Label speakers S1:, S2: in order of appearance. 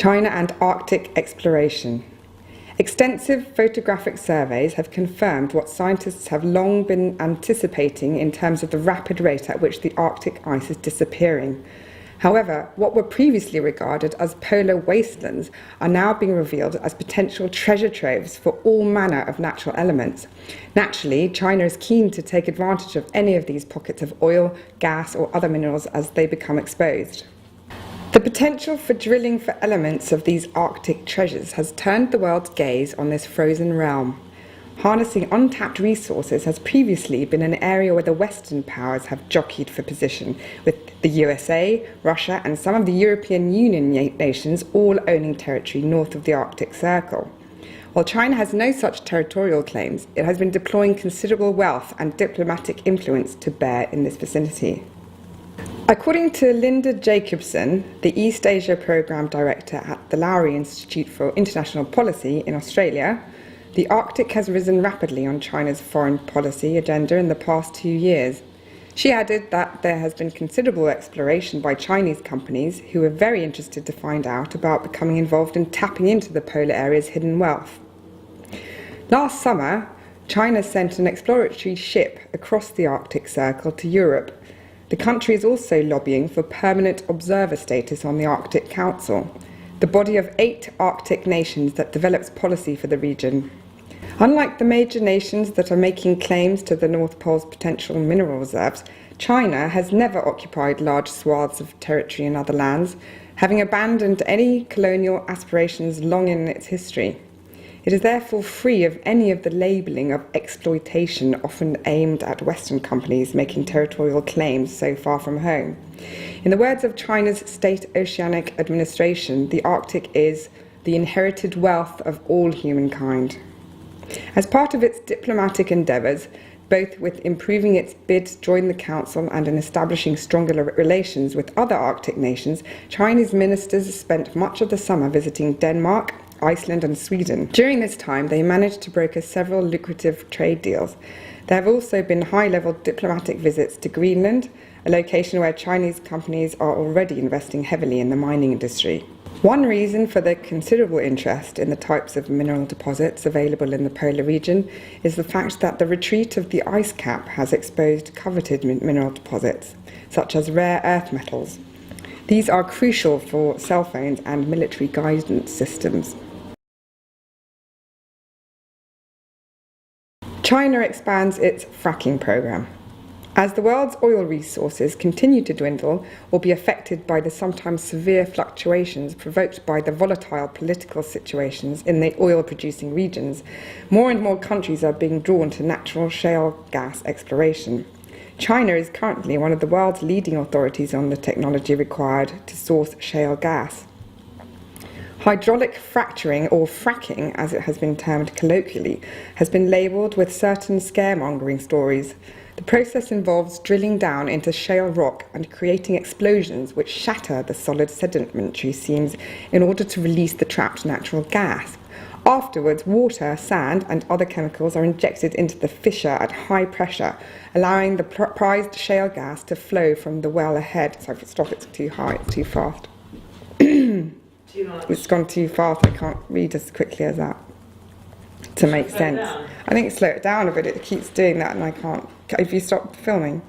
S1: China and Arctic exploration. Extensive photographic surveys have confirmed what scientists have long been anticipating in terms of the rapid rate at which the Arctic ice is disappearing. However, what were previously regarded as polar wastelands are now being revealed as potential treasure troves for all manner of natural elements. Naturally, China is keen to take advantage of any of these pockets of oil, gas, or other minerals as they become exposed. The potential for drilling for elements of these Arctic treasures has turned the world's gaze on this frozen realm. Harnessing untapped resources has previously been an area where the Western powers have jockeyed for position, with the USA, Russia, and some of the European Union nations all owning territory north of the Arctic Circle. While China has no such territorial claims, it has been deploying considerable wealth and diplomatic influence to bear in this vicinity. According to Linda Jacobson, the East Asia Programme Director at the Lowry Institute for International Policy in Australia, the Arctic has risen rapidly on China's foreign policy agenda in the past 2 years. She added that there has been considerable exploration by Chinese companies who are very interested to find out about becoming involved in tapping into the polar area's hidden wealth. Last summer, China sent an exploratory ship across the Arctic Circle to Europe. The country is also lobbying for permanent observer status on the Arctic Council, the body of 8 Arctic nations that develops policy for the region. Unlike the major nations that are making claims to the North Pole's potential mineral reserves, China has never occupied large swaths of territory in other lands, having abandoned any colonial aspirations long in its history. It is therefore free of any of the labelling of exploitation often aimed at Western companies making territorial claims so far from home. In the words of China's State Oceanic Administration, the Arctic is the inherited wealth of all humankind. As part of its diplomatic endeavours, both with improving its bid to join the Council and in establishing stronger relations with other Arctic nations, Chinese ministers spent much of the summer visiting Denmark, Iceland and Sweden. During this time, they managed to broker several lucrative trade deals. There have also been high-level diplomatic visits to Greenland, a location where Chinese companies are already investing heavily in the mining industry. One reason for the considerable interest in the types of mineral deposits available in the polar region is the fact that the retreat of the ice cap has exposed coveted mineral deposits, such as rare earth metals. These are crucial for cell phones and military guidance systems. China expands its fracking program. As the world's oil resources continue to dwindle or be affected by the sometimes severe fluctuations provoked by the volatile political situations in the oil-producing regions, more and more countries are being drawn to natural shale gas exploration. China is currently one of the world's leading authorities on the technology required to source shale gas. Hydraulic fracturing, or fracking as it has been termed colloquially, has been labelled with certain scaremongering stories. The process involves drilling down into shale rock and creating explosions which shatter the solid sedimentary seams in order to release the trapped natural gas. Afterwards, water, sand and other chemicals are injected into the fissure at high pressure, allowing the prized shale gas to flow from the well ahead. Sorry, stop, it's too high, it's too fast. It's gone too fast, I can't read as quickly as that to make sense. I think slow it down a bit, it keeps doing that and I can't. If you stop filming.